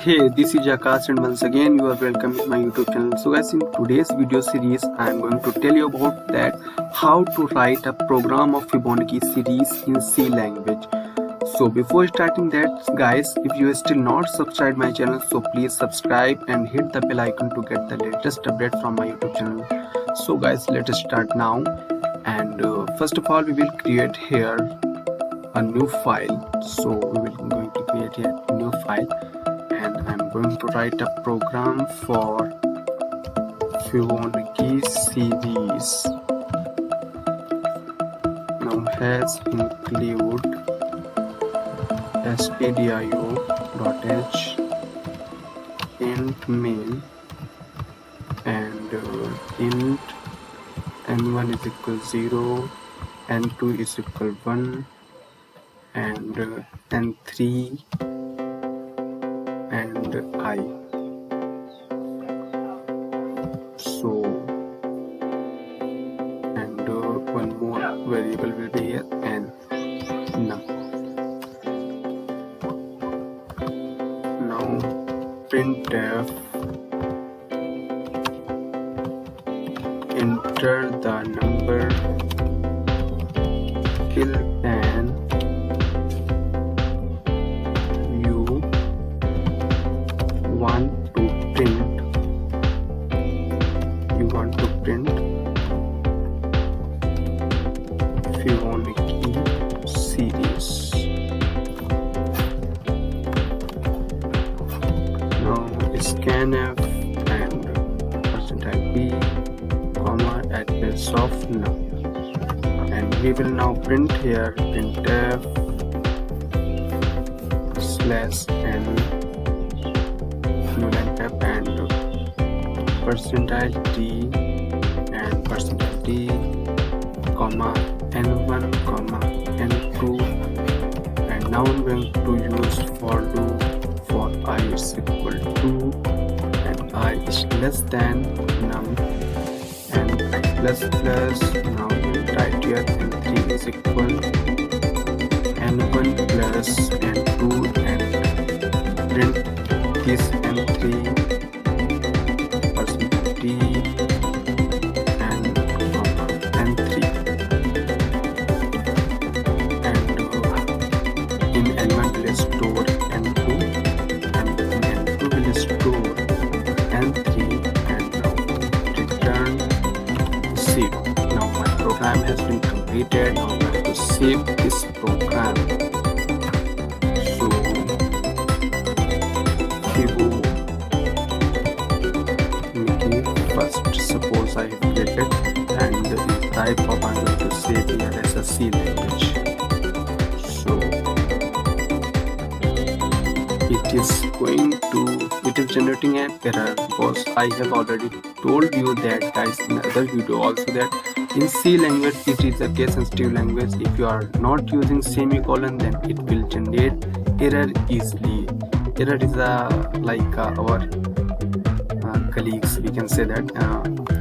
Hey, this is Akash and once again you are welcome to my YouTube channel. So guys, in today's video series I am going to tell you about that how to write a program of Fibonacci series in C language. So before starting that guys, if you are still not subscribed my channel, so please subscribe and hit the bell icon to get the latest update from my YouTube channel. So guys, let us start now. And first of all we will create here a new file. So we will going to create here a new file. And I'm going to write a program for Fibonacci series. Now has include stdio.h int main and int n1 is equal 0, n2 is equal 1 and n3 and I. So and one more variable will be here and now printf enter the number till n you want to print Fibonacci series. Now scanf and %b comma at place of now, and we will now print here printf /n and %d and %d comma n1 comma n2, and now I'm going to use for loop for I is equal to and I is less than num and plus now we'll write here n3 is equal n1 plus n2 and print this n3 %d and n3 and in n1 will store n2 and in n2 will store n3 and now return 0. Now my program has been completed. Now I'm going to save this program. So first suppose I have created and the type of I'm going to save here as a C language. So it is generating an error because I have already told you that guys in other video also that in C language it is a case sensitive language. If you are not using semicolon then it will generate error easily. Error is like our colleagues, we can say that.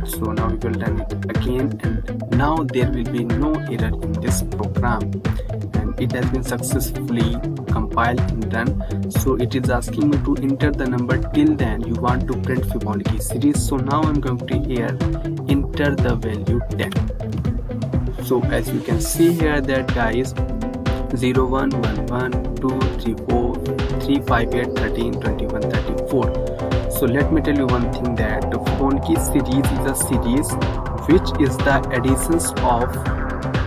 So now we will run it again and now there will be no error in this program and it has been successfully compiled and run. So it is asking me to enter the number till then you want to print Fibonacci series. So now I'm going to here enter the value 10. So as you can see here that guys 0 1 1 1 2 3 4 3 5 8 13 21 34. So let me tell you one thing that the Fibonacci series is a series which is the additions of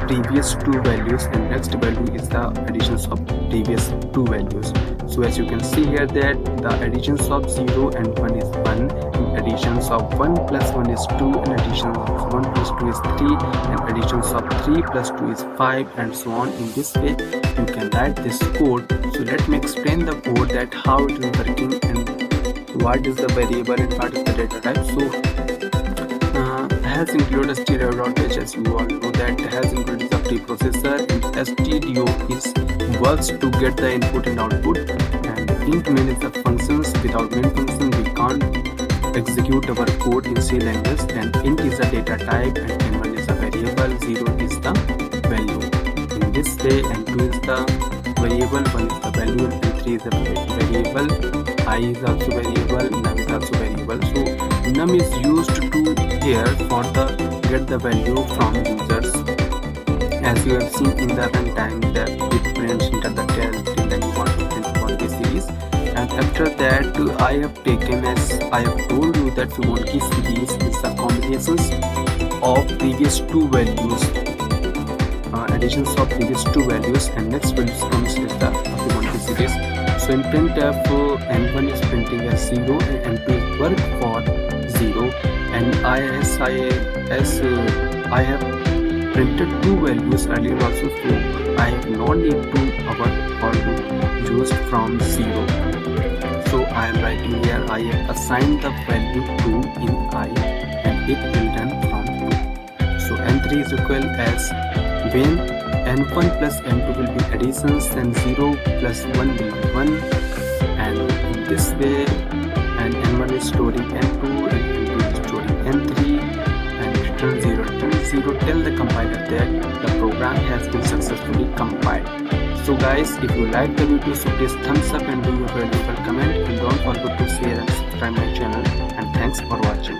previous two values and next value is the additions of previous two values. So as you can see here that the additions of 0 and 1 is 1 and additions of 1 plus 1 is 2 and additions of 1 plus 2 is 3 and additions of 3 plus 2 is 5 and so on. In this way you can write this code. So let me explain the code that how it is working and what is the variable and what is the data type. So has included stdio.h, as you all know that has included the preprocessor and stdio is works to get the input and output, and int main is the functions. Without main function we can't execute our code in C language, and int is a data type and n1 is a variable, 0 is the value. In this way n2 is the variable, 1 is the value and n3 is a variable, I is also variable, num is also variable. So num is used to here for the get the value from users. As you have seen in the runtime, that it prints enter the test and then you want to print Fibonacci series. And after that I have taken, as I have told you, that Fibonacci series is the combinations of previous two values, additions of previous two values, and next values comes is the Fibonacci series. So in printf, n1 is printing as 0 and n2 is work for 0, and I have printed two values earlier also, so I have no need to work or to use from 0. So I am writing here I have assigned the value 2 in I and it will run from 2. So n3 is equal as when n1 plus n2 will be additions, then 0 plus 1 will be 1, and in this way, and n1 is storing n2 and n2 is storing n3, and return 0. Tell the compiler that the program has been successfully compiled. So guys, if you like the video, so please thumbs up and do your valuable comment, and don't forget to share and subscribe my channel, and thanks for watching.